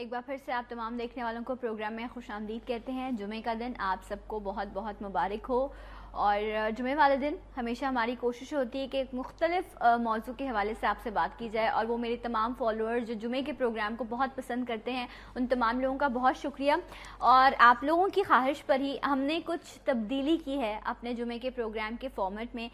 ایک بار پھر سے آپ تمام دیکھنے والوں کو پروگرام میں خوش آمدید کہتے ہیں۔ جمعے کا دن آپ سب کو بہت بہت مبارک ہو، اور جمعے والے دن ہمیشہ ہماری کوشش ہوتی ہے کہ ایک مختلف موضوع کے حوالے سے آپ سے بات کی جائے، اور وہ میرے تمام فالوورز جو جمعے کے پروگرام کو بہت پسند کرتے ہیں ان تمام لوگوں کا بہت شکریہ۔ اور آپ لوگوں کی خواہش پر ہی ہم نے کچھ تبدیلی کی ہے اپنے جمعے کے پروگرام کے فارمیٹ میں۔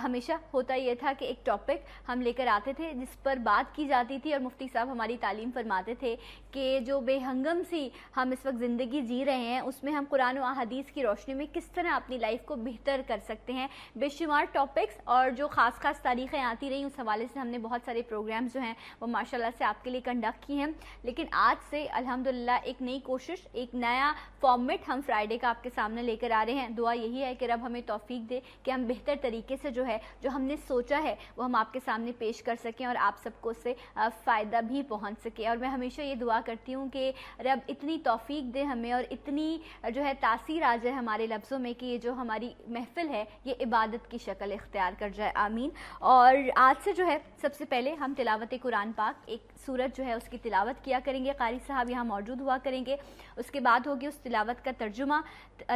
ہمیشہ ہوتا یہ تھا کہ ایک ٹاپک ہم لے کر آتے تھے جس پر بات کی جاتی تھی، اور مفتی صاحب ہماری تعلیم فرماتے تھے کہ جو بے ہنگم سی ہم اس وقت زندگی جی رہے ہیں اس میں ہم قرآن و احادیث کی روشنی میں کس طرح اپنی لائف کو بہتر کر سکتے ہیں۔ بے شمار ٹاپکس اور جو خاص تاریخیں آتی رہی اس حوالے سے ہم نے بہت سارے پروگرامز جو ہیں وہ ماشاءاللہ سے آپ کے لیے کنڈکٹ کی ہیں، لیکن آج سے الحمدللہ ایک نئی کوشش، ایک نیا فارمیٹ ہم فرائیڈے کا آپ کے سامنے لے کر آ رہے ہیں۔ دعا یہی ہے کہ رب ہمیں توفیق دے کہ ہم بہتر طریقے سے جو ہے جو ہم نے سوچا ہے وہ ہم آپ کے سامنے پیش کر سکیں اور آپ سب کو اس سے فائدہ بھی پہنچ سکے۔ اور میں ہمیشہ یہ دعا کرتی ہوں کہ رب اتنی توفیق دے ہمیں اور اتنی جو ہے تاثیر آ جائے ہمارے لفظوں میں کہ یہ جو ہماری محفل ہے یہ عبادت کی شکل اختیار کر جائے، آمین۔ اور آج سے جو ہے سب سے پہلے ہم تلاوت قرآن پاک ایک سورت جو ہے اس کی تلاوت کیا کریں گے، قاری صاحب یہاں موجود ہوا کریں گے، اس کے بعد ہوگی اس تلاوت کا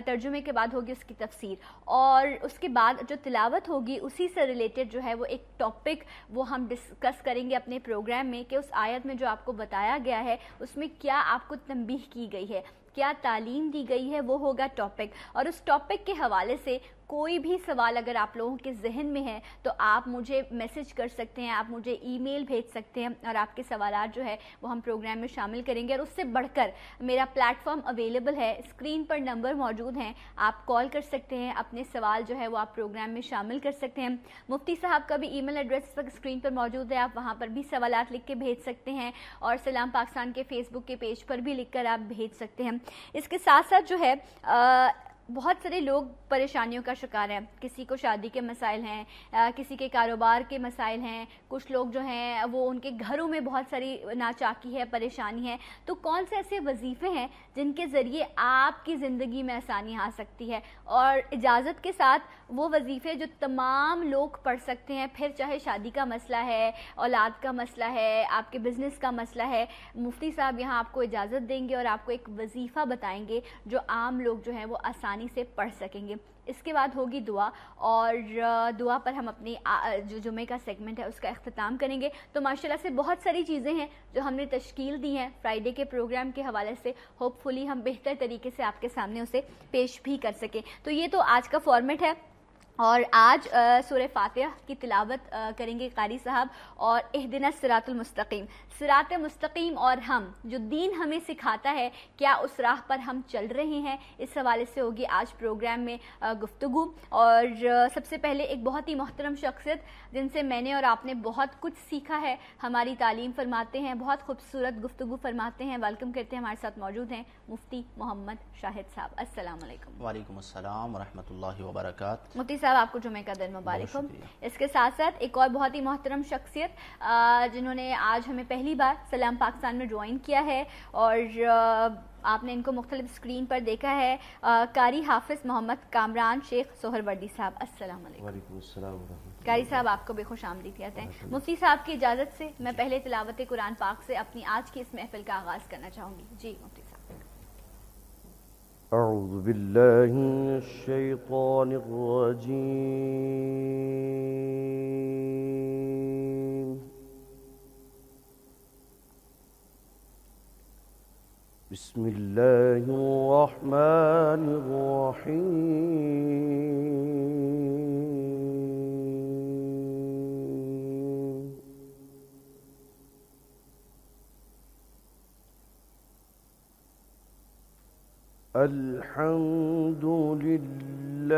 ترجمے کے بعد ہوگی اس کی تفسیر، اور اس کے بعد جو تلاوت ہوگی اسی سے ریلیٹڈ جو ہے وہ ایک ٹاپک وہ ہم ڈسکس کریں گے اپنے پروگرام میں کہ اس آیت میں جو آپ کو بتایا گیا ہے اس میں کیا آپ کو تنبیہ کی گئی ہے، کیا تعلیم دی گئی ہے، وہ ہوگا ٹاپک۔ اور اس ٹاپک کے حوالے سے کوئی بھی سوال اگر آپ لوگوں کے ذہن میں ہے تو آپ مجھے میسج کر سکتے ہیں، آپ مجھے ای میل بھیج سکتے ہیں، اور آپ کے سوالات جو ہے وہ ہم پروگرام میں شامل کریں گے۔ اور اس سے بڑھ کر میرا پلیٹ فارم اویلیبل ہے، اسکرین پر نمبر موجود ہیں، آپ کال کر سکتے ہیں، اپنے سوال جو ہے وہ آپ پروگرام میں شامل کر سکتے ہیں۔ مفتی صاحب کا بھی ای میل ایڈریس اس وقت اسکرین پر موجود ہے، آپ وہاں پر بھی سوالات لکھ کے بھیج سکتے ہیں، اور سلام پاکستان کے فیس بک کے پیج پر بھی لکھ کر آپ بھیج سکتے ہیں۔ اس کے ساتھ ساتھ جو ہے بہت سارے لوگ پریشانیوں کا شکار ہیں، کسی کو شادی کے مسائل ہیں، کسی کے کاروبار کے مسائل ہیں، کچھ لوگ جو ہیں وہ ان کے گھروں میں بہت ساری ناچاکی ہے، پریشانی ہے، تو کون سے ایسے وظیفے ہیں جن کے ذریعے آپ کی زندگی میں آسانی آ سکتی ہے، اور اجازت کے ساتھ وہ وظیفے جو تمام لوگ پڑھ سکتے ہیں، پھر چاہے شادی کا مسئلہ ہے، اولاد کا مسئلہ ہے، آپ کے بزنس کا مسئلہ ہے، مفتی صاحب یہاں آپ کو اجازت دیں گے اور آپ کو ایک وظیفہ بتائیں گے جو عام لوگ جو ہیں وہ آسانی سے پڑھ سکیں گے۔ اس کے بعد ہوگی دعا، اور دعا پر ہم اپنی جو جمعے کا سیگمنٹ ہے اس کا اختتام کریں گے۔ تو ماشاءاللہ سے بہت ساری چیزیں ہیں جو ہم نے تشکیل دی ہیں فرائیڈے کے پروگرام کے حوالے سے، ہوپ فلی ہم بہتر طریقے سے آپ کے سامنے اسے پیش بھی کر سکیں۔ تو یہ تو آج کا فارمیٹ ہے، اور آج سورہ فاتحہ کی تلاوت کریں گے قاری صاحب، اور اہدنا الصراط المستقیم، صراط مستقیم اور ہم جو دین ہمیں سکھاتا ہے کیا اس راہ پر ہم چل رہے ہیں، اس حوالے سے ہوگی آج پروگرام میں گفتگو۔ اور سب سے پہلے ایک بہت ہی محترم شخصیت جن سے میں نے اور آپ نے بہت کچھ سیکھا ہے، ہماری تعلیم فرماتے ہیں، بہت خوبصورت گفتگو فرماتے ہیں، ویلکم کرتے ہیں، ہمارے ساتھ موجود ہیں مفتی محمد شاہد صاحب۔ السلام علیکم۔ وعلیکم السلام ورحمۃ اللہ وبرکاتہ۔ مفتی صاحب آپ کو جمعہ کا دن مبارک ہو۔ اس کے ساتھ ساتھ ایک اور بہت ہی محترم شخصیت جنہوں نے آج ہمیں پہلی بار سلام پاکستان میں جوائن کیا ہے، اور آپ نے ان کو مختلف اسکرین پر دیکھا ہے، قاری حافظ محمد کامران شیخ سہروردی صاحب۔ السلام علیکم۔ وعلیکم السلام ورحمۃ قاری صاحب آپ کو بھی خوش آمدید کہتے ہیں۔ مفتی صاحب کی اجازت سے میں پہلے تلاوت قرآن پاک سے اپنی آج کی اس محفل کا آغاز کرنا چاہوں گی۔ جی مفتی صاحب۔ اعوذ باللہ من الشیطان الرجیم، بسم اللہ الرحمن الرحیم، الحمد للہ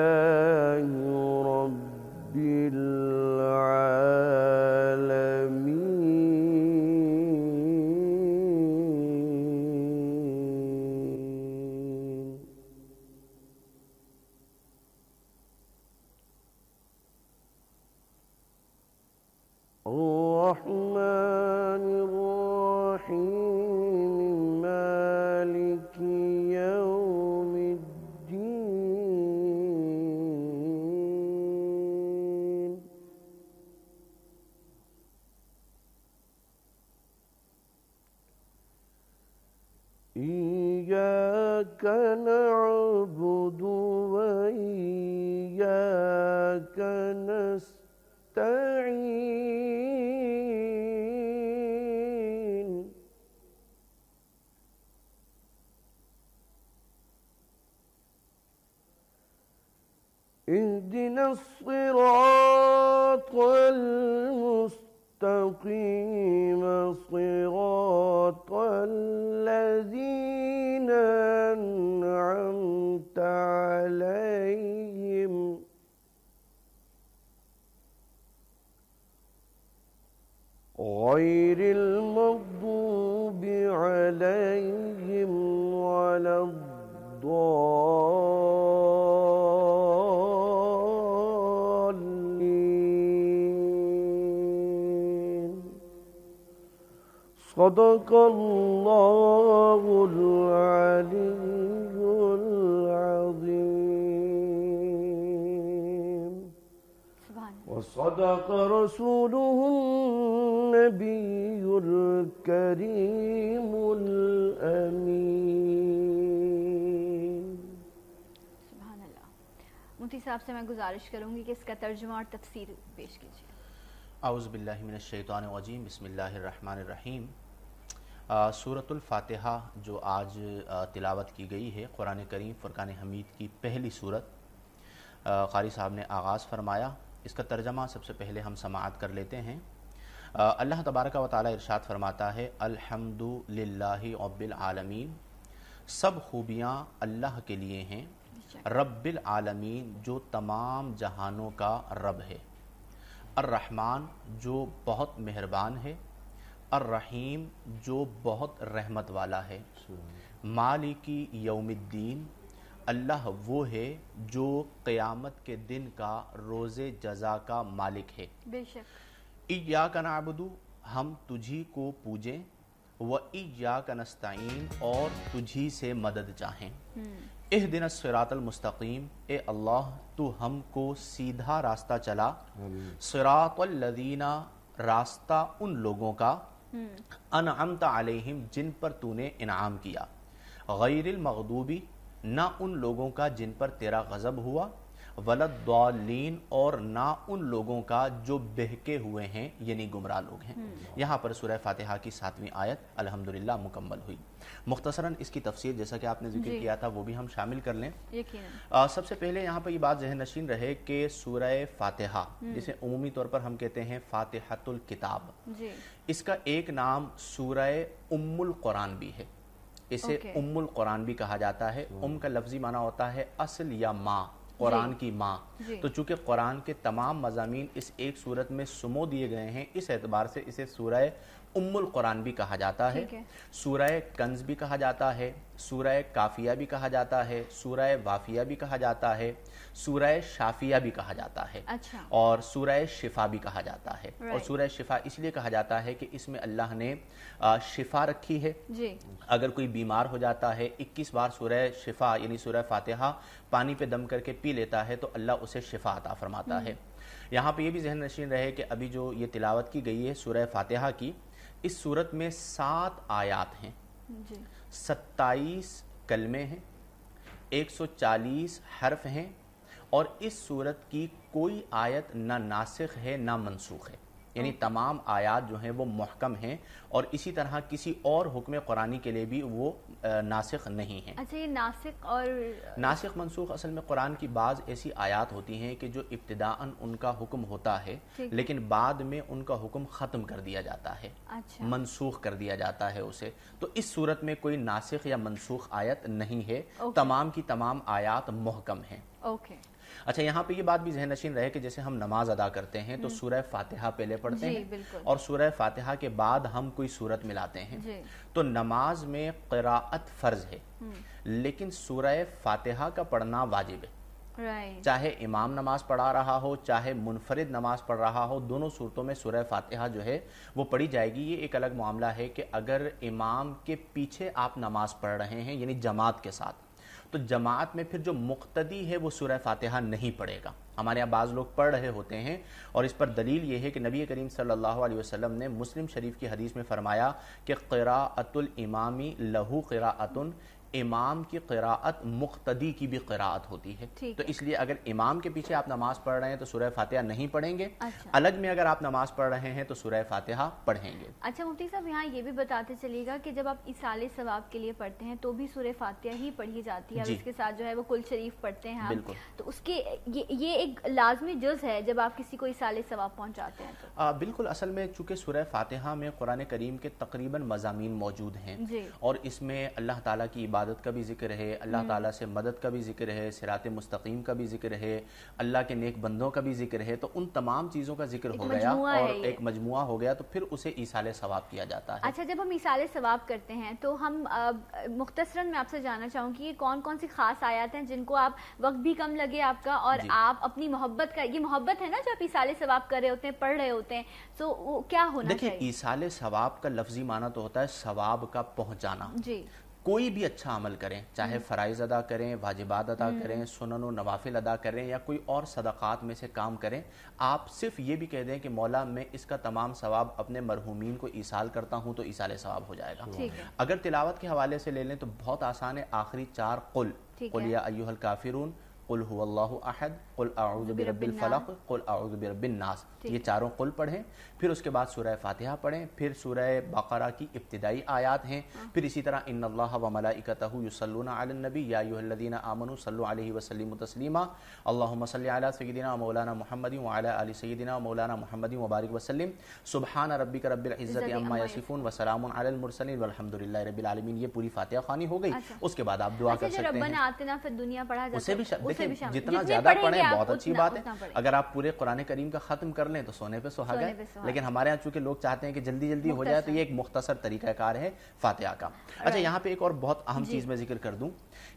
رب العالمین، الرحمن الرحیم، مالک یوم الدین، إياك نعبد وإياك نستعين اهدنا الصراط المستقيم صراط الذين أنعمت عليهم غير المغضوب عليهم ولا الضالين صدق الله العلي العظيم سبحان وصدق رسوله النبي الكريم الأمين سبحان اللہ. مفتی صاحب سے میں گزارش کروں گی کہ اس کا ترجمہ اور تفسیر پیش کیجیے. اعوذ باللہ من الشیطان الرجیم. بسم اللہ الرحمن الرحیم. سورۃ الفاتحہ جو آج تلاوت کی گئی ہے قرآن کریم فرقان حمید کی پہلی سورت، قاری صاحب نے آغاز فرمایا. اس کا ترجمہ سب سے پہلے ہم سماعت کر لیتے ہیں. اللہ تبارک و تعالی ارشاد فرماتا ہے الحمد للہ رب العالمین، سب خوبیاں اللہ کے لیے ہیں، رب العالمین جو تمام جہانوں کا رب ہے، الرحمن جو بہت مہربان ہے، الرحیم جو بہت رحمت والا ہے، مالکی یوم الدین اللہ وہ ہے جو قیامت کے دن کا روز جزا کا مالک ہے. بے شک. ایاک نعبد ہم تجھی کو پوجیں، و ایاک نستعین اور تجھی سے مدد چاہیں. اہدنا الصراط المستقیم اے اللہ تو ہم کو سیدھا راستہ چلا، صراط الذین راستہ ان لوگوں کا انعمت علیہم جن پر تو نے انعام کیا، غیر المغضوبی نہ ان لوگوں کا جن پر تیرا غضب ہوا، ولا الضالین اور نہ ان لوگوں کا جو بہکے ہوئے ہیں یعنی گمراہ لوگ ہیں. یہاں پر سورہ فاتحہ کی 7ویں آیت الحمدللہ مکمل ہوئی. مختصراً اس کی تفسیر جیسا کہ آپ نے ذکر کیا تھا وہ بھی ہم شامل کر لیں. سب سے پہلے یہاں پر یہ بات ذہن نشین رہے کہ سورہ فاتحہ جسے عمومی طور پر ہم کہتے ہیں فاتحۃ الکتاب، اس کا ایک نام سورہ ام القرآن بھی ہے. اسے ام القرآن بھی کہا جاتا ہے. ام کا لفظی معنی ہوتا ہے اصل یا ماں، قرآن کی ماں. تو چونکہ قرآن کے تمام مضامین اس ایک سورت میں سمو دیے گئے ہیں، اس اعتبار سے اسے سورہ ام القرآن بھی کہا جاتا ہے. سورہ کنز بھی کہا جاتا ہے، سورہ کافیہ بھی کہا جاتا ہے، سورہ وافیہ بھی کہا جاتا ہے، سورہ شافیہ بھی کہا جاتا ہے، اور سورہ شفا بھی کہا جاتا ہے. اور سورہ شفا اس لیے کہا جاتا ہے کہ اس میں اللہ نے شفا رکھی ہے. اگر کوئی بیمار ہو جاتا ہے 21 بار سورہ شفا یعنی سورہ فاتحہ پانی پہ دم کر کے پی لیتا ہے تو اللہ اسے شفا عطا فرماتا ہے. یہاں پہ یہ بھی ذہن نشین رہے کہ ابھی جو یہ تلاوت کی گئی ہے سورہ فاتحہ کی، اس سورت میں 7 آیات ہیں، 27 کلمے ہیں، 140 حرف ہیں، اور اس سورت کی کوئی آیت نہ ناسخ ہے نہ منسوخ ہے. یعنی تمام آیات جو ہیں وہ محکم ہیں، اور اسی طرح کسی اور حکم قرآنی کے لیے بھی وہ ناسخ نہیں ہیں. اچھا، یہ ناسخ منسوخ اصل میں قرآن کی بعض ایسی آیات ہوتی ہیں کہ جو ابتداءً ان کا حکم ہوتا ہے لیکن بعد میں ان کا حکم ختم کر دیا جاتا ہے، منسوخ کر دیا جاتا ہے اسے. تو اس صورت میں کوئی ناسخ یا منسوخ آیت نہیں ہے، تمام کی تمام آیات محکم ہیں. اچھا، یہاں پہ یہ بات بھی ذہن نشین رہے کہ جیسے ہم نماز ادا کرتے ہیں تو سورہ فاتحہ پہلے پڑھتے ہیں اور سورہ فاتحہ کے بعد ہم کوئی سورت ملاتے ہیں. تو نماز میں قراءت فرض ہے لیکن سورہ فاتحہ کا پڑھنا واجب ہے. چاہے امام نماز پڑھا رہا ہو چاہے منفرد نماز پڑھ رہا ہو، دونوں صورتوں میں سورہ فاتحہ جو ہے وہ پڑھی جائے گی. یہ ایک الگ معاملہ ہے کہ اگر امام کے پیچھے آپ نماز پڑھ رہے ہیں یعنی جماعت کے ساتھ تو جماعت میں پھر جو مقتدی ہے وہ سورہ فاتحہ نہیں پڑھے گا. ہمارے یہاں بعض لوگ پڑھ رہے ہوتے ہیں، اور اس پر دلیل یہ ہے کہ نبی کریم صلی اللہ علیہ وسلم نے مسلم شریف کی حدیث میں فرمایا کہ قراءۃ الامام لہو قراءۃ، امام کی قراءت مقتدی کی بھی قراءت ہوتی ہے. تو اس لیے اگر امام کے پیچھے آپ نماز پڑھ رہے ہیں تو سورہ فاتحہ نہیں پڑھیں گے. الگ میں اگر آپ نماز پڑھ رہے ہیں تو سورہ فاتحہ پڑھیں گے. اچھا مفتی صاحب، یہاں یہ بھی بتاتے چلیے گا کہ جب آپ ایصال ثواب کے لیے پڑھتے ہیں تو بھی سورہ فاتحہ ہی پڑھی جاتی ہے، اور اس کے ساتھ جو ہے وہ کل شریف پڑھتے ہیں آپ، تو اس کے یہ ایک لازمی جز ہے جب آپ کسی کو ایصال ثواب پہنچاتے ہیں تو؟ بالکل. اصل میں چونکہ سورہ فاتحہ میں قرآن کریم کے تقریباً مضامین موجود ہیں، اور اس میں اللہ تعالیٰ کی عبادت کا بھی ذکر ہے، اللہ تعالیٰ سے مدد کا بھی ذکر ہے، صراط مستقیم کا بھی ذکر ہے، اللہ کے نیک بندوں کا بھی ذکر ہے. تو ان تمام چیزوں کا ذکر ہو گیا اور ایک مجموعہ ہو گیا، تو پھر اسے ایصال ثواب کیا جاتا ہے. اچھا، جب ہم ایصال ثواب کرتے ہیں تو ہم مختصراً میں آپ سے جاننا چاہوں کہ یہ کون کون سی خاص آیات ہیں جن کو آپ وقت بھی کم لگے آپ کا، اور آپ اپنی محبت کا، یہ محبت ہے نا جو آپ ایصال ثواب کر رہے ہوتے ہیں، پڑھ رہے ہوتے ہیں، تو وہ کیا ہونا چاہیے؟ دیکھیں، ایصال ثواب کا لفظی معنی تو ہوتا ہے ثواب کا پہنچانا. کوئی بھی اچھا عمل کریں، چاہے فرائض ادا کریں، واجبات ادا کریں، سنن و نوافل ادا کریں، یا کوئی اور صدقات میں سے کام کریں، آپ صرف یہ بھی کہہ دیں کہ مولا میں اس کا تمام ثواب اپنے مرحومین کو ایصال کرتا ہوں، تو ایصال ثواب ہو جائے گا. اگر تلاوت کے حوالے سے لے لیں تو بہت آسان ہے. آخری 4 قل یا ایھا الکافرون، قل هو اللہ احد، قل اعوذ برب الفلق، قل اعوذ برب الناس، یہ چاروں قل پڑھیں. پھر اس کے بعد سورہ فاتحہ پڑھیں. پھر سورہ بقرہ کی ابتدائی آیات ہیں. پھر اسی طرح ان اللہ وملائکتہ یصلون علی النبی یا ایھا الذین آمنوا صلوا علیہ وسلموا تسلیما، اللہم صل علی سیدنا مولانا محمد وعلی آل سیدنا مولانا محمد وبارک وسلم، سبحان ربک رب العزت عما یصفون وسلام علی المرسلین والحمد للہ رب العالمین. یہ پوری فاتحہ خوانی ہو گئی. اس کے بعد آپ دعا کر سکتے ہیں. ربنا آتنا فی الدنیا پڑھا جاتا ہے، دیکھیں جتنا زیادہ پڑھیں بہت اچھی بات ہے. اگر آپ پورے قرآن کریم کا ختم کر لیں تو سونے پہ سہاگا ہے، لیکن ہمارے ہاں چونکہ لوگ چاہتے ہیں کہ جلدی جلدی ہو جائے، تو یہ ایک مختصر طریقہ کار ہے فاتحہ کا. اچھا، یہاں پہ ایک اور بہت اہم چیز میں ذکر کر دوں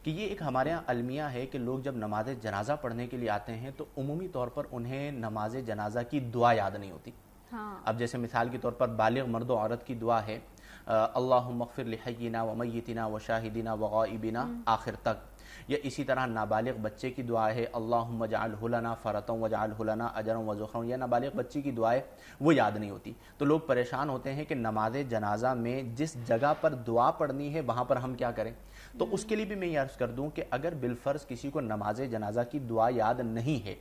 کہ یہ ایک ہمارے ہاں المیہ ہے کہ لوگ جب نماز جنازہ پڑھنے کے لیے آتے ہیں تو عمومی طور پر انہیں نماز جنازہ کی دعا یاد نہیں ہوتی. اب جیسے مثال کے طور پر بالغ مرد و عورت کی دعا ہے اللہم اغفر لحینا ومیتنا وشاہدنا وغائبنا آخر تک، یا اسی طرح نابالغ بچے کی دعا ہے اللہم اجعلہ لنا فرطا واجعلہ لنا اجرا وذخرا. یا نابالغ بچی کی دعائیں وہ یاد نہیں ہوتی، تو لوگ پریشان ہوتے ہیں کہ نماز جنازہ میں جس جگہ پر دعا پڑھنی ہے وہاں پر ہم کیا کریں. تو اس کے لیے بھی میں یہ عرض کر دوں کہ اگر بالفرض کسی کو نماز جنازہ کی دعا یاد نہیں ہے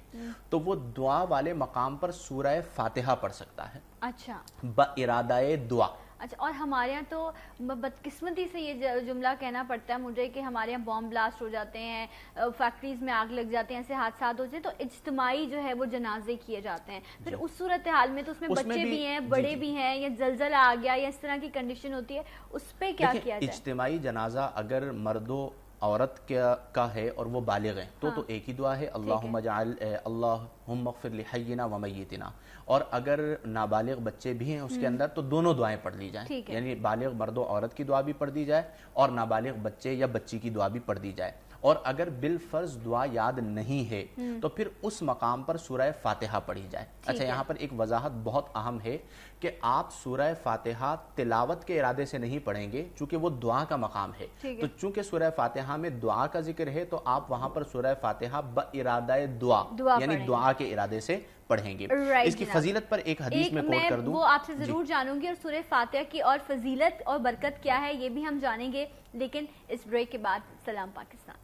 تو وہ دعا والے مقام پر سورہ فاتحہ پڑھ سکتا ہے. اچھا، بارادہ دعا. اچھا، اور ہمارے یہاں تو بدقسمتی سے یہ جملہ کہنا پڑتا ہے مجھے کہ ہمارے یہاں بام بلاسٹ ہو جاتے ہیں، فیکٹریز میں آگ لگ جاتے ہیں، ایسے حادثات ہوتے ہیں، تو اجتماعی جو ہے وہ جنازے کیے جاتے ہیں. پھر اس صورتحال میں تو اس میں بچے بھی ہیں، بڑے بھی ہیں، یا زلزلہ آ گیا یا اس طرح کی کنڈیشن ہوتی ہے، اس پہ کیا کیا جائے؟ اجتماعی جنازہ اگر مرد و عورت کا ہے اور وہ بالغ ہیں تو ایک ہی دعا ہے اللہم اغفر لحینا ومیتنا. اور اگر نابالغ بچے بھی ہیں اس کے اندر تو دونوں دعائیں پڑھ لی جائیں، یعنی بالغ مرد و عورت کی دعا بھی پڑھ دی جائے اور نابالغ بچے یا بچی کی دعا بھی پڑھ دی جائے. اور اگر بالفرض دعا یاد نہیں ہے تو پھر اس مقام پر سورہ فاتحہ پڑھی جائے. اچھا، یہاں پر ایک وضاحت بہت اہم ہے کہ آپ سورہ فاتحہ تلاوت کے ارادے سے نہیں پڑھیں گے چونکہ وہ دعا کا مقام ہے. تو چونکہ سورہ فاتحہ میں دعا کا ذکر ہے تو آپ وہاں پر سورہ فاتحہ بارادہ دعا یعنی دعا کے ارادے سے پڑھیں گے. اس کی فضیلت پر ایک حدیث میں کوٹ کر دوں، وہ آپ سے ضرور جانوں گی، اور سورہ فاتحہ کی اور فضیلت اور برکت کیا ہے یہ بھی ہم جانیں گے، لیکن اس بریک کے بعد. سلام پاکستان.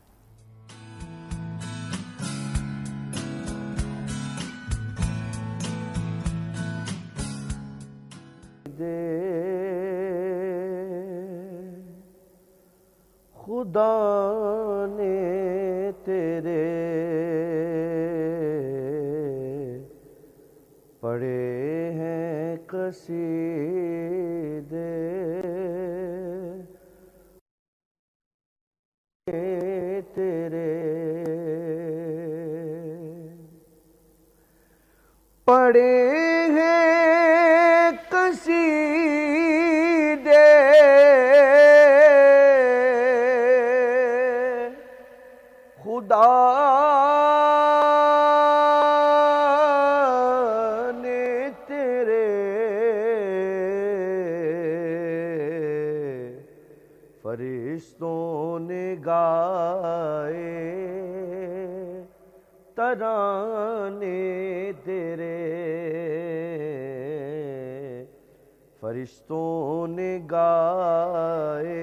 خدا نے تیرے پڑھے ہیں قصیدے، تیرے پڑھے ہیں قصیدے، خدا نے تیرے فرشتوں نے گائے ترانے تیرے فرشتوں نے گائے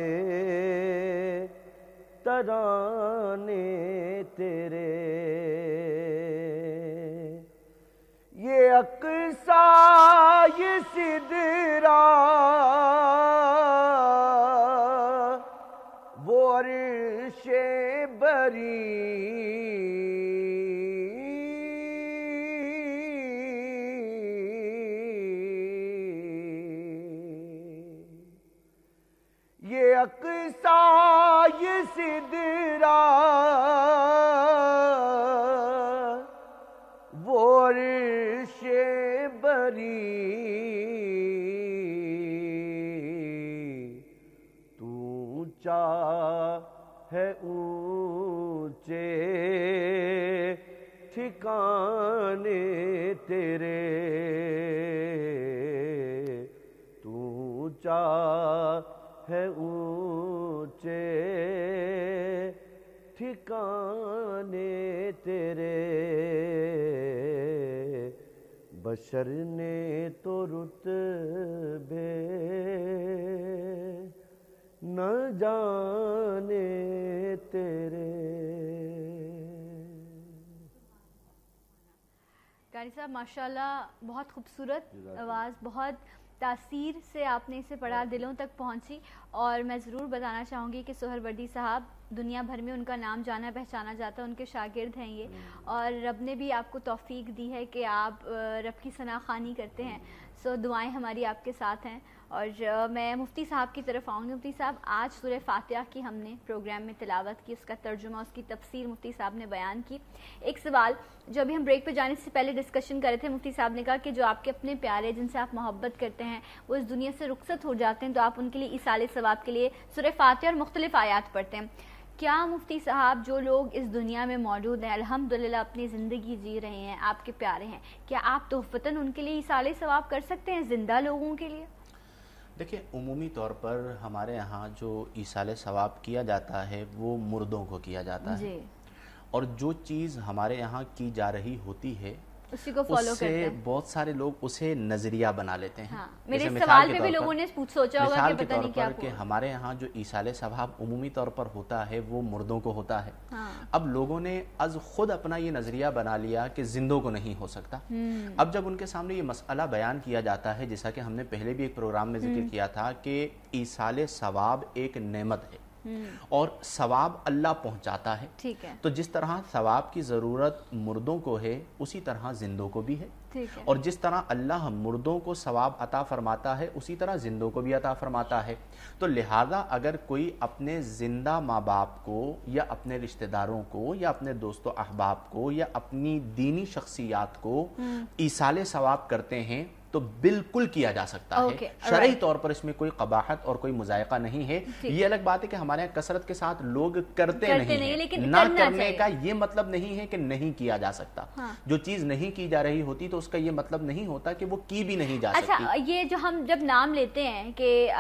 ترانے تیرے یہ اقصیٰ یہ سدرہ وہ عرش بری یہ اقصیٰ یہ سدرہ وہ عرش بری تو اونچا ہے اونچے ٹھکانے تیرے تو اونچا ہے اونچے ٹھکانے تیرے بشر نے تو رتبے نہ جانے تیرے. قاری صاحب ماشاءاللہ بہت خوبصورت آواز, بہت تاثیر سے آپ نے اسے پڑھا, دلوں تک پہنچی. اور میں ضرور بتانا چاہوں گی کہ سہروردی صاحب دنیا بھر میں ان کا نام جانا پہچانا جاتا ہے, ان کے شاگرد ہیں یہ, اور رب نے بھی آپ کو توفیق دی ہے کہ آپ رب کی ثنا خوانی کرتے ہیں. سو دعائیں ہماری آپ کے ساتھ ہیں. اور میں مفتی صاحب کی طرف آؤں گی. مفتی صاحب آج سورہ فاتحہ کی ہم نے پروگرام میں تلاوت کی, اس کا ترجمہ, اس کی تفسیر مفتی صاحب نے بیان کی. ایک سوال جو ابھی ہم بریک پہ جانے سے پہلے ڈسکشن کر رہے تھے, مفتی صاحب نے کہا کہ جو آپ کے اپنے پیارے جن سے آپ محبت کرتے ہیں وہ اس دنیا سے رخصت ہو جاتے ہیں تو آپ ان کے لیے ایصال ثواب کے لیے سورہ فاتحہ اور مختلف آیات پڑھتے ہیں. کیا مفتی صاحب جو لوگ اس دنیا میں موجود ہیں, الحمدللہ اپنی زندگی جی رہے ہیں, آپ کے پیارے ہیں, کیا آپ تحفتاً ان کے لیے ایصال ثواب کر سکتے ہیں زندہ لوگوں کے لیے؟ دیکھیں عمومی طور پر ہمارے یہاں جو ایصال ثواب کیا جاتا ہے وہ مردوں کو کیا جاتا ہے, اور جو چیز ہمارے یہاں کی جا رہی ہوتی ہے اسی کو فالو کرتے ہیں. بہت سارے لوگ اسے نظریہ بنا لیتے ہیں. میرے سوال پہ بھی لوگوں نے سوچا ہوگا کہ پتہ نہیں کیا کہ ہمارے ہاں جو ایصال ثواب عمومی طور پر ہوتا ہے وہ مردوں کو ہوتا ہے. اب لوگوں نے از خود اپنا یہ نظریہ بنا لیا کہ زندوں کو نہیں ہو سکتا. اب جب ان کے سامنے یہ مسئلہ بیان کیا جاتا ہے, جیسا کہ ہم نے پہلے بھی ایک پروگرام میں ذکر کیا تھا کہ ایصال ثواب ایک نعمت ہے اور ثواب اللہ پہنچاتا ہے. تو جس طرح ثواب کی ضرورت مردوں کو ہے اسی طرح زندوں کو بھی ہے, اور جس طرح اللہ مردوں کو ثواب عطا فرماتا ہے اسی طرح زندوں کو بھی عطا فرماتا ہے. تو لہذا اگر کوئی اپنے زندہ ماں باپ کو یا اپنے رشتہ داروں کو یا اپنے دوست و احباب کو یا اپنی دینی شخصیات کو ایصال ثواب کرتے ہیں تو بالکل کیا جا سکتا ہے. شرعی طور پر اس میں کوئی قباحت اور کوئی مذائقہ نہیں ہے. یہ الگ بات ہے کہ ہمارے یہاں کثرت کے ساتھ لوگ کرتے نہیں ہیں, لیکن نہ کرنے کا یہ مطلب نہیں ہے کہ نہیں کیا جا سکتا. جو چیز نہیں کی جا رہی ہوتی تو اس کا یہ مطلب نہیں ہوتا کہ وہ کی بھی نہیں جا سکتی. اچھا, یہ جو ہم جب نام لیتے ہیں کہ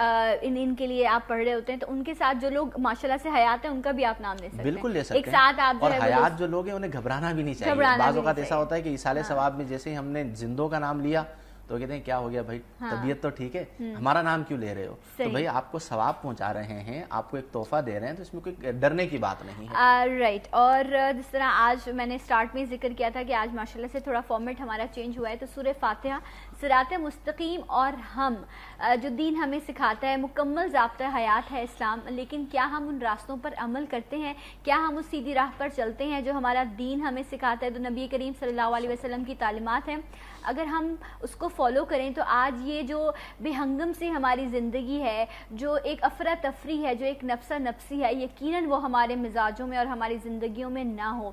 ان کے لیے آپ پڑھ رہے ہوتے ہیں تو ان کے ساتھ جو لوگ ماشاءاللہ سے حیات ہیں ان کا بھی آپ نام لے سکتے ہیں. بالکل لے سکتے ہیں. اور حیات جو لوگ ہیں انہیں گھبرانا بھی نہیں چاہیے. بعض اوقات ایسا ہوتا ہے کہ ایصال ثواب میں جیسے ہی ہم نے زندوں کا نام لیا تو کہتے ہیں کیا ہو گیا بھائی, طبیعت تو ٹھیک ہے, ہمارا نام کیوں لے رہے ہو؟ تو بھائی آپ کو ثواب پہنچا رہے ہیں, آپ کو ایک تحفہ دے رہے ہیں, تو اس میں کوئی ڈرنے کی بات نہیں ہے. رائٹ. اور جس طرح آج میں نے اسٹارٹ میں ذکر کیا تھا کہ آج ماشاءاللہ سے تھوڑا فارمیٹ ہمارا چینج ہوا ہے, تو سورہ فاتحہ صراط مستقیم اور ہم جو دین ہمیں سکھاتا ہے, مکمل ضابطہ حیات ہے اسلام, لیکن کیا ہم ان راستوں پر عمل کرتے ہیں؟ کیا ہم اس سیدھی راہ پر چلتے ہیں جو ہمارا دین ہمیں سکھاتا ہے, جو نبی کریم صلی اللہ علیہ وسلم کی تعلیمات ہیں؟ اگر ہم اس کو فالو کریں تو آج یہ جو بے ہنگم سے ہماری زندگی ہے, جو ایک افراتفری ہے, جو ایک نفسہ نفسی ہے, یقیناً وہ ہمارے مزاجوں میں اور ہماری زندگیوں میں نہ ہو.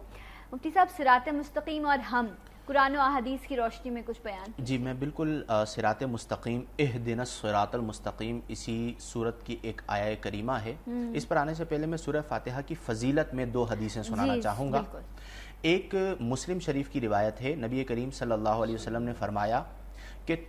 مفتی صاحب صراط مستقیم اور ہم قرآن و احادیث کی روشنی میں کچھ بیان. جی میں بالکل صراط مستقیم, اہدنا الصراط المستقیم, اسی سورت کی ایک آیہ کریمہ ہے. اس پر آنے سے پہلے میں سورہ فاتحہ کی فضیلت میں 2 حدیثیں سنانا چاہوں گا. ایک مسلم شریف کی روایت ہے, نبی کریم صلی اللہ علیہ وسلم نے فرمایا کہ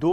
2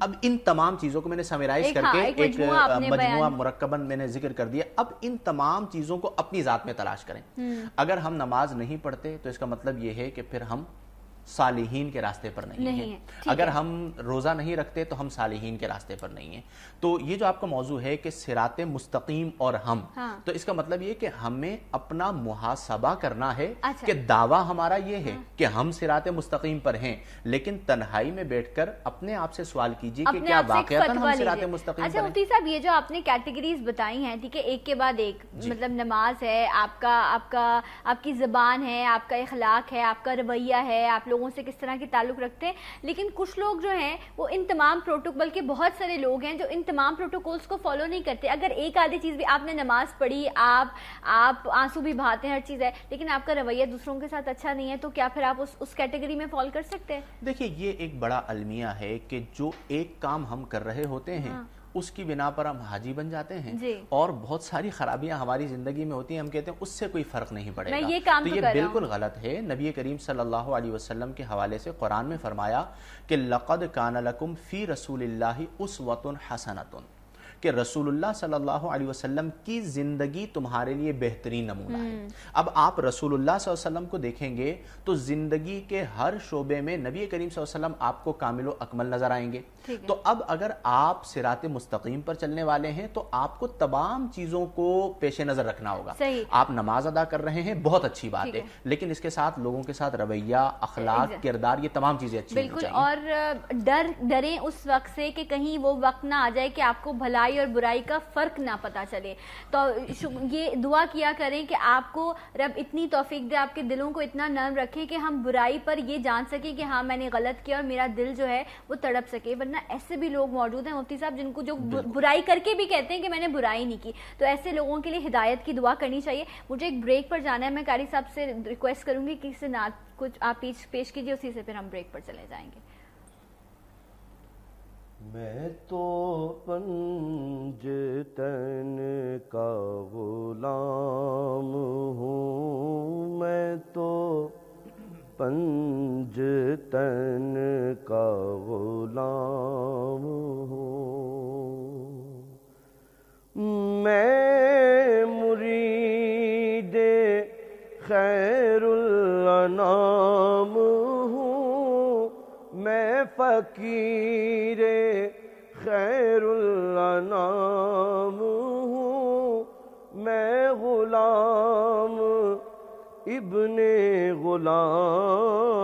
اب ان تمام چیزوں کو میں نے سمیرائز کر کے ایک مجموعہ مرکباً میں نے ذکر کر دیا. اب ان تمام چیزوں کو اپنی ذات میں تلاش کریں. اگر ہم نماز نہیں پڑھتے تو اس کا مطلب یہ ہے کہ پھر ہم صالحین کے راستے پر نہیں ہیں. اگر ہم روزہ نہیں رکھتے تو ہم صالحین کے راستے پر نہیں ہیں. تو یہ جو آپ کا موضوع ہے کہ صراط مستقیم اور ہم, تو اس کا مطلب یہ کہ ہمیں اپنا محاسبہ کرنا ہے کہ دعویٰ ہمارا یہ ہے کہ ہم صراط مستقیم پر ہیں, لیکن تنہائی میں بیٹھ کر اپنے آپ سے سوال کیجئے کہ کیا واقعتاً ہم صراط مستقیم پر ہیں. اچھا مفتی صاحب, یہ جو آپ نے کیٹیگریز بتائی ہیں, ٹھیک ہے, ایک کے بعد ایک, مطلب نماز ہے, آپ کی زبان ہے, آپ کا اخلاق ہے, آپ کا رویہ ہے, آپ لوگوں سے کس طرح کی تعلق رکھتے ہیں. لیکن کچھ لوگ جو ہیں وہ ان تمام بلکہ بہت سارے لوگ ہیں جو ان تمام پروٹوکولز کو فالو نہیں کرتے. اگر ایک آدھی چیز بھی آپ نے نماز پڑھی, آپ آنسو بھی بہاتے ہیں, ہر چیز ہے, لیکن آپ کا رویہ دوسروں کے ساتھ اچھا نہیں ہے, تو کیا پھر آپ اس کیٹیگری میں فال کر سکتے ہیں؟ دیکھیے, یہ ایک بڑا المیہ ہے کہ جو ایک کام ہم کر رہے ہوتے ہیں اس کی بنا پر ہم حاجی بن جاتے ہیں, اور بہت ساری خرابیاں ہماری زندگی میں ہوتی ہیں, ہم کہتے ہیں اس سے کوئی فرق نہیں پڑے گا. تو یہ بالکل غلط ہے. نبی کریم صلی اللہ علیہ وسلم کے حوالے سے قرآن میں فرمایا کہ لَقَدْ كَانَ لَكُمْ فِي رَسُولِ اللَّهِ أُسْوَةٌ حَسَنَةٌ, کہ رسول اللہ صلی اللہ علیہ وسلم کی زندگی تمہارے لیے بہترین نمونہ ہے. اب آپ رسول اللہ صلی اللہ علیہ وسلم کو دیکھیں گے تو زندگی کے ہر شعبے میں نبی کریم صلی اللہ علیہ وسلم آپ کو کامل و اکمل نظر آئیں گے. تو اب اگر آپ صراط مستقیم پر چلنے والے ہیں تو آپ کو تمام چیزوں کو پیش نظر رکھنا ہوگا. آپ نماز ادا کر رہے ہیں, بہت اچھی بات ہے, لیکن اس کے ساتھ لوگوں کے ساتھ رویہ, اخلاق, کردار, یہ تمام چیزیں اچھی ہونی چاہیے. اور ڈریں اس وقت سے کہ کہیں وہ وقت نہ آ جائے کہ آپ کو بھلائی اور برائی کا فرق نہ پتا چلے. تو یہ دعا کیا کریں کہ آپ کو رب اتنی توفیق دے, آپ کے دلوں کو اتنا نرم رکھے کہ ہم برائی پر یہ جان سکیں کہ ہاں میں نے غلط کیا, اور میرا دل جو ہے وہ تڑپ سکے. ورنہ ایسے بھی لوگ موجود ہیں مفتی صاحب جن کو جو برائی کر کے بھی کہتے ہیں کہ میں نے برائی نہیں کی. تو ایسے لوگوں کے لیے ہدایت کی دعا کرنی چاہیے. مجھے ایک بریک پر جانا ہے, میں قاری صاحب سے ریکویسٹ کروں گی کہ سے نعت کچھ آپ پیش کیجیے, اسی سے پھر ہم بریک پر چلے جائیں گے. میں تو پنجتن کا غلام ہوں, میں تو پنجتن کا غلام ہوں, میں مرید خیر الانام ہوں, میں فقیر خیر الانام ہوں, میں غلام ابن غلام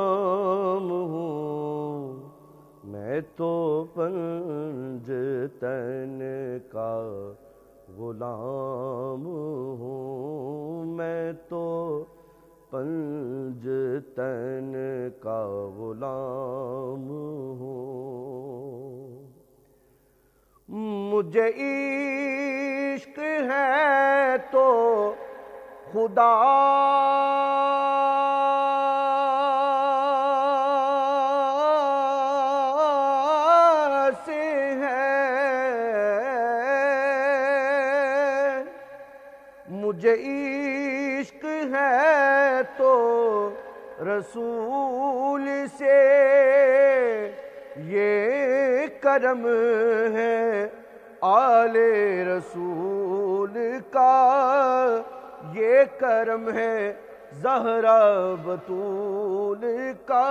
ہوں, میں تو پنجتن کا غلام ہوں, میں تو پنجتن کا غلام ہوں. مجھے عشق ہے تو خدا سے ہے, مجھے عشق ہے تو رسول سے یہ کرم ہے آل رسول کا, یہ کرم ہے زہرا بطول کا,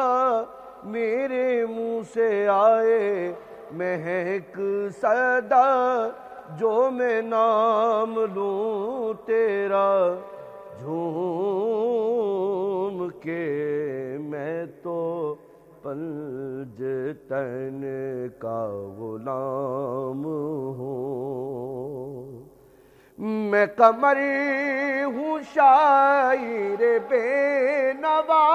میرے منہ سے آئے مہک صدا جو میں نام لوں تیرا جھوم کے, میں تو پنجتن کا غلام ہوں, میں قمر ہوں شاعر بے نوا,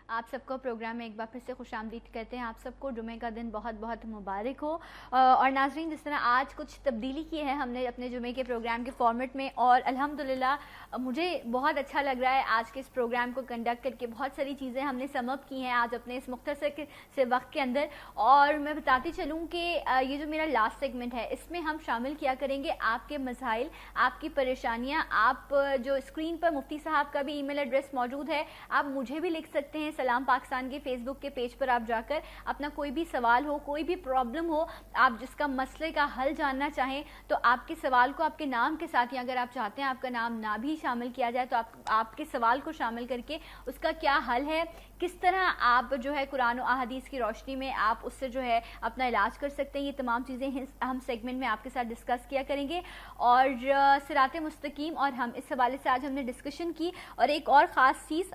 آپ سب سب کو پروگرام میں ایک بار پھر سے خوش آمدید کہتے ہیں. آپ سب کو جمعے کا دن بہت بہت مبارک ہو. اور ناظرین, جس طرح آج کچھ تبدیلی کی ہے ہم نے اپنے جمعے کے پروگرام کے فارمیٹ میں, اور الحمدللہ مجھے بہت اچھا لگ رہا ہے آج کے اس پروگرام کو کنڈکٹ کر کے. بہت ساری چیزیں ہم نے سم اپ کی ہیں آج اپنے اس مختصر سے وقت کے اندر, اور میں بتاتی چلوں کہ یہ جو میرا لاسٹ سیگمنٹ ہے اس میں ہم شامل کیا کریں گے آپ کے مسائل, آپ کی پریشانیاں. آپ جو اسکرین پر مفتی صاحب کا بھی ای میل ایڈریس موجود ہے, آپ مجھے بھی لکھ سکتے ہیں سلام پاکستان کے فیس بک کے پیج پر. آپ جا کر اپنا کوئی بھی سوال ہو, کوئی بھی پرابلم ہو, آپ جس کا مسئلے کا حل جاننا چاہیں تو آپ کے سوال کو آپ کے نام کے ساتھ, یا اگر آپ چاہتے ہیں آپ کا نام نہ بھی شامل کیا جائے تو آپ کے سوال کو شامل کر کے اس کا کیا حل ہے, کس طرح آپ جو ہے قرآن و احادیث کی روشنی میں آپ اس سے جو ہے اپنا علاج کر سکتے ہیں, یہ تمام چیزیں ہم سیگمنٹ میں آپ کے ساتھ ڈسکس کیا کریں گے. اور صراط مستقیم اور ہم, اس حوالے سے آج ہم نے ڈسکشن کی. اور ایک اور خاص چیز,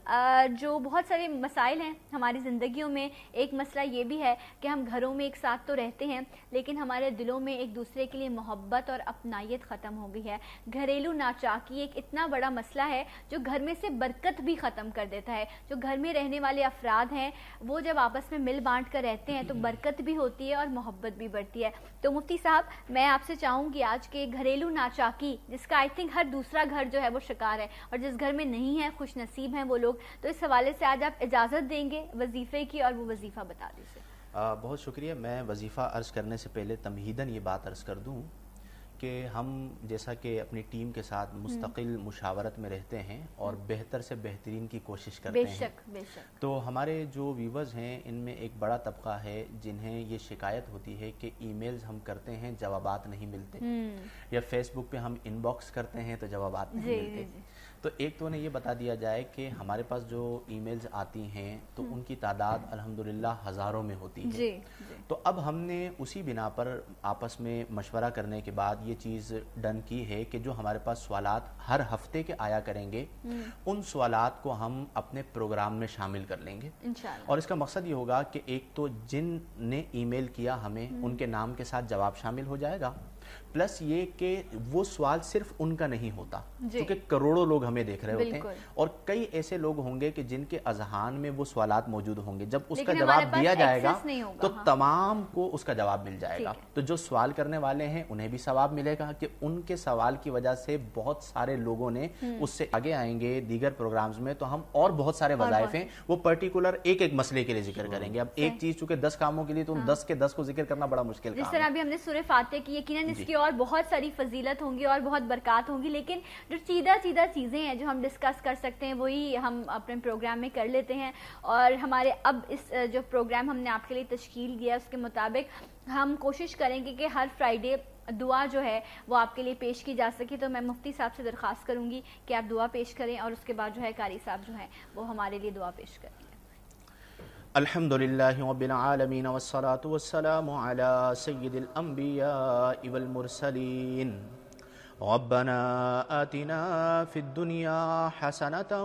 جو بہت سارے مسائل ہیں ہماری زندگیوں میں, ایک مسئلہ یہ بھی ہے کہ ہم گھروں میں ایک ساتھ تو رہتے ہیں لیکن ہمارے دلوں میں ایک دوسرے کے لیے محبت اور اپنائیت ختم ہو گئی ہے. گھریلو ناچاکی ایک اتنا بڑا مسئلہ ہے جو گھر میں سے برکت بھی ختم کر دیتا ہے. جو گھر میں رہنے والے افراد ہیں وہ جب آپس میں مل بانٹ کر رہتے ہیں تو برکت بھی ہوتی ہے اور محبت بھی بڑھتی ہے. تو مفتی صاحب, میں آپ سے چاہوں گی آج کے گھریلو ناچاکی, جس کا آئی تھنک ہر دوسرا گھر جو ہے وہ شکار ہے, اور جس گھر میں نہیں ہے خوش نصیب ہیں وہ لوگ, تو اس حوالے سے آج آپ اجازت دیں گے وظیفے کی, اور وہ وظیفہ بتا دیجیے. بہت شکریہ. میں وظیفہ عرض کرنے سے پہلے تمہیداً یہ بات عرض کر دوں کہ ہم جیسا کہ اپنی ٹیم کے ساتھ مستقل مشاورت میں رہتے ہیں اور بہتر سے بہترین کی کوشش کرتے ہیں. بے شک. تو ہمارے جو ویورز ہیں ان میں ایک بڑا طبقہ ہے جنہیں یہ شکایت ہوتی ہے کہ ای میلز ہم کرتے ہیں جوابات نہیں ملتے, یا فیس بک پہ ہم ان باکس کرتے ہیں تو جوابات نہیں ملتے. تو ایک تو انہیں یہ بتا دیا جائے کہ ہمارے پاس جو ای میلز آتی ہیں تو ان کی تعداد الحمدللہ ہزاروں میں ہوتی ہے. تو اب ہم نے اسی بنا پر آپس میں مشورہ کرنے کے بعد یہ چیز ڈن کی ہے کہ جو ہمارے پاس سوالات ہر ہفتے کے آیا کریں گے ان سوالات کو ہم اپنے پروگرام میں شامل کر لیں گے. اور اس کا مقصد یہ ہوگا کہ ایک تو جن نے ای میل کیا ہمیں ان کے نام کے ساتھ جواب شامل ہو جائے گا, پلس یہ کہ وہ سوال صرف ان کا نہیں ہوتا کیونکہ کروڑوں لوگ ہمیں دیکھ رہے ہوتے ہیں, اور کئی ایسے لوگ ہوں گے کہ جن کے اذہان میں وہ سوالات موجود ہوں گے. جب اس کا جواب دیا جائے گا تو تمام کو اس کا جواب مل جائے گا. تو جو سوال کرنے والے ہیں انہیں بھی ثواب ملے گا کہ ان کے سوال کی وجہ سے بہت سارے لوگوں نے اس سے آگے آئیں گے دیگر پروگرامز میں. تو ہم اور بہت سارے وظائف ہیں وہ پرٹیکولر ایک ایک مسئلے کے لیے ذکر کریں گے. اب ایک چیز چونکہ 10 کاموں کے لیے تو 10 کے 10 کو ذکر کرنا بڑا مشکل کام ہے. جس طرح ابھی ہم نے سورہ فاتحہ کی, یقیناً اس کی اور بہت ساری فضیلت ہوں گی اور بہت برکات ہوں گی, لیکن جو سیدھا چیزیں ہیں جو ہم ڈسکس کر سکتے ہیں وہی ہم اپنے پروگرام میں کر لیتے ہیں. اور ہمارے اب اس جو پروگرام ہم نے آپ کے لیے تشکیل کیا اس کے مطابق ہم کوشش کریں گے کہ ہر فرائیڈے دعا جو ہے وہ آپ کے لیے پیش کی جا سکے. تو میں مفتی صاحب سے درخواست کروں گی کہ آپ دعا پیش کریں, اور اس کے بعد جو ہے قاری صاحب جو ہیں وہ ہمارے لیے دعا پیش کریں. الحمدللہ رب العالمین والصلاة والسلام علی سید الانبیاء والمرسلین. ربنا آتنا فی الدنیا حسنة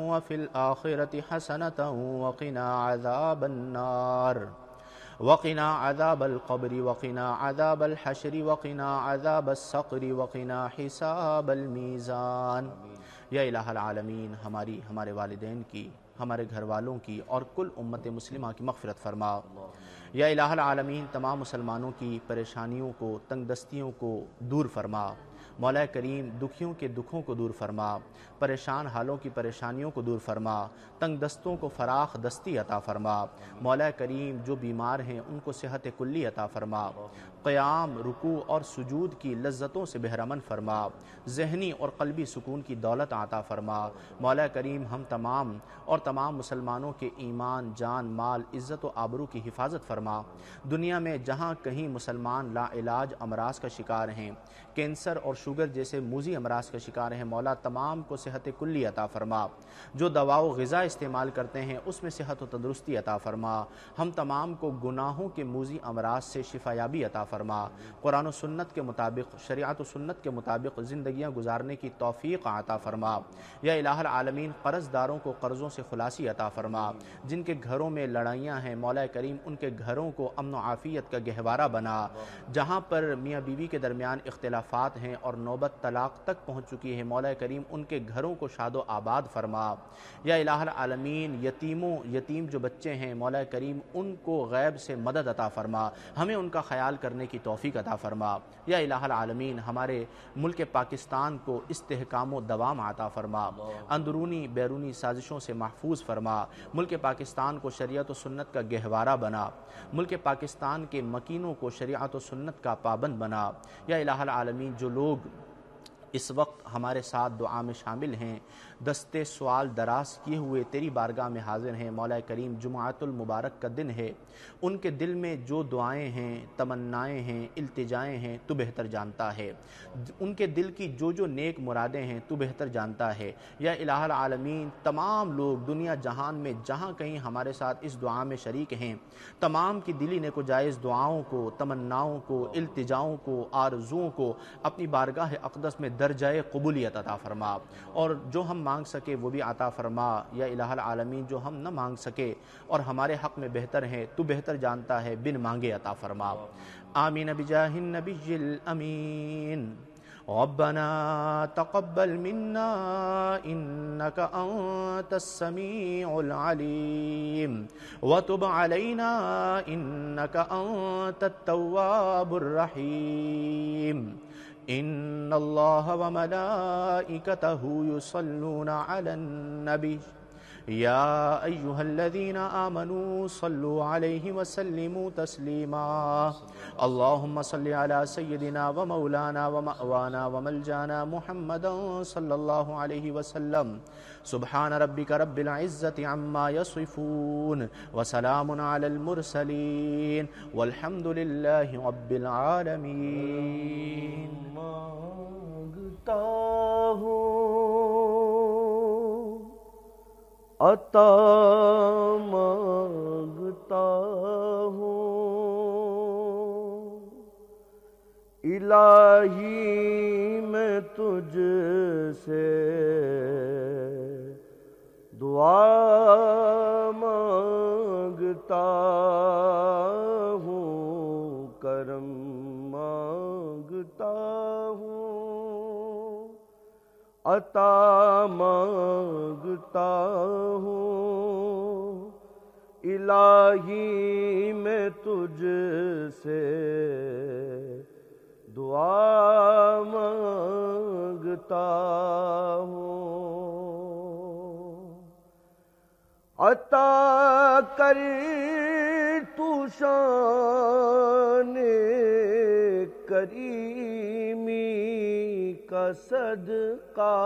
وفی الآخرة حسنة وقنا عذاب النار وقنا عذاب القبر وقنا عذاب الحشر وقنا عذاب السقر وقنا حساب المیزان. یا الہ العالمین, ہمارے والدین کی, ہمارے گھر والوں کی اور کل امت مسلمہ کی مغفرت فرما. یا الہ العالمین, تمام مسلمانوں کی پریشانیوں کو, تنگ دستیوں کو دور فرما. مولا کریم, دکھیوں کے دکھوں کو دور فرما, پریشان حالوں کی پریشانیوں کو دور فرما, تنگ دستوں کو فراخ دستی عطا فرما. مولا کریم, جو بیمار ہیں ان کو صحت کلی عطا فرما. قیام, رکوع اور سجود کی لذتوں سے بہرمن فرما. ذہنی اور قلبی سکون کی دولت عطا فرما. مولا کریم, ہم تمام مسلمانوں کے ایمان, جان, مال, عزت و آبرو کی حفاظت فرما. دنیا میں جہاں کہیں مسلمان لا علاج امراض کا شکار ہیں, کینسر اور شوگر جیسے موذی امراض کا شکار ہیں, مولا تمام کو صحت کلی عطا فرما. جو دوا و غذا استعمال کرتے ہیں اس میں صحت و تندرستی عطا فرما. ہم تمام کو گناہوں کے موذی امراض سے شفا یابی عطا فرما. قرآن و سنت کے مطابق, شریعت و سنت کے مطابق زندگیاں گزارنے کی توفیق عطا فرما. یا الہ العالمین, قرض داروں کو قرضوں سے خلاصی عطا فرما. جن کے گھروں میں لڑائیاں ہیں مولا کریم ان کے گھروں کو امن و عافیت کا گہوارہ بنا. جہاں پر میاں بیوی کے درمیان اختلافات ہیں اور اور نوبت طلاق تک پہنچ چکی ہے، مولا کریم ان کے گھروں کو شاد و آباد فرما۔ یا الہ العالمین یتیم جو بچے ہیں مولا کریم ان کو غیب سے مدد عطا فرما، ہمیں ان کا خیال کرنے کی توفیق عطا فرما۔ یا الہ العالمین ہمارے ملک پاکستان کو استحکام و دوام عطا فرما، اندرونی بیرونی سازشوں سے محفوظ فرما، ملک پاکستان کو شریعت و سنت کا گہوارہ بنا، ملک پاکستان کے مکینوں کو شریعت و سنت کا پابند بنا۔ یا الہ العالمین جو لوگ اس وقت ہمارے ساتھ دعا میں شامل ہیں، دستے سوال دراز کیے ہوئے تیری بارگاہ میں حاضر ہیں، مولا کریم جمعۃ المبارک کا دن ہے، ان کے دل میں جو دعائیں ہیں، تمنائیں ہیں، التجائیں ہیں تو بہتر جانتا ہے، ان کے دل کی جو جو نیک مرادیں ہیں تو بہتر جانتا ہے۔ یا الہ العالمین تمام لوگ دنیا جہان میں جہاں کہیں ہمارے ساتھ اس دعا میں شریک ہیں، تمام کی دلی نیک و جائز دعاؤں کو، تمناؤں کو، التجاؤں کو، آرزوؤں کو اپنی بارگاہ اقدس میں درجہ قبولیت عطا فرما، اور جو ہم مانگ سکے وہ بھی عطا فرما۔ یا الہ العالمین جو ہم نہ مانگ سکے اور ہمارے حق میں بہتر ہیں تو بہتر جانتا ہے، بن مانگے عطا فرما۔ آمین بجاہ النبی الامین۔ ربنا تقبل منا انك انت السميع العليم وتب علينا انك انت التواب الرحيم ان الله وملائكته يصلون على النبي يا أيها الذين آمنوا صلوا عليه وسلموا تسليما اللهم صل على سيدنا ومولانا ومأوانا وملجانا محمد صلى الله عليه وسلم سبحان ربك رب العزة عما يصفون وسلام على المرسلين والحمد لله رب العالمين۔ مانگتا ہوں عطا مانگتا ہوں، الہی میں تجھ سے دعا مانگتا ہوں، کرم مانگتا ہوں، عطا مانگتا ہوں، الہی میں تجھ سے دعا مانگتا ہوں، عطا کر تو شان کریمی کا صدقہ،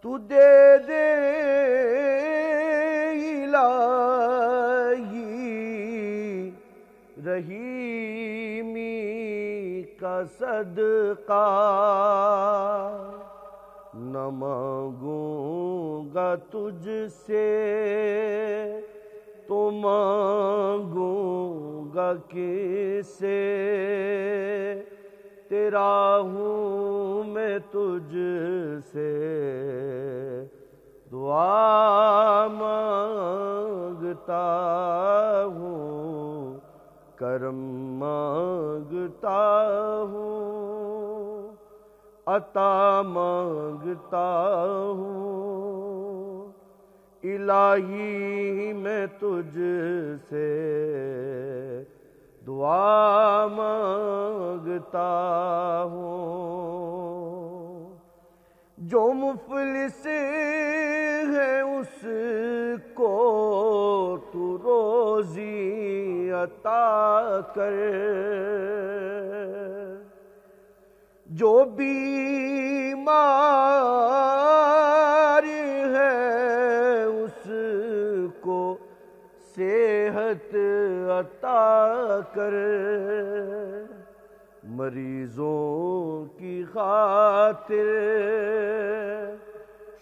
تو دے دے الہی رحیمی کا صدقہ، نہ مانگوں گا تجھ سے تو مانگوں گا کس سے، تیرا ہوں میں تجھ سے دعا مانگتا ہوں، کرم مانگتا ہوں، عطا مانگتا ہوں، الہی میں تجھ سے دعا مانگتا ہوں، جو مفلس ہے اس کو تو روزی عطا کر، جو بیمار ہے اس کو صحت عطا کر، مریضوں کی خاطر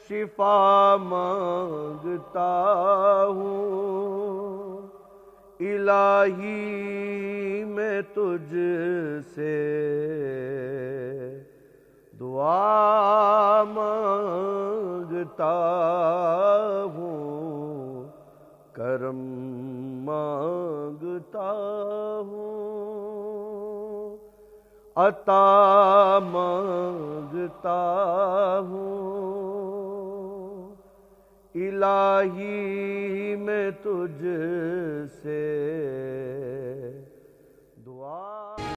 شفا مانگتا ہوں، الہی میں تجھ سے دعا مانگتا ہوں، کرم مانگتا ہوں، عطا مانگتا ہوں، الہی میں تجھ سے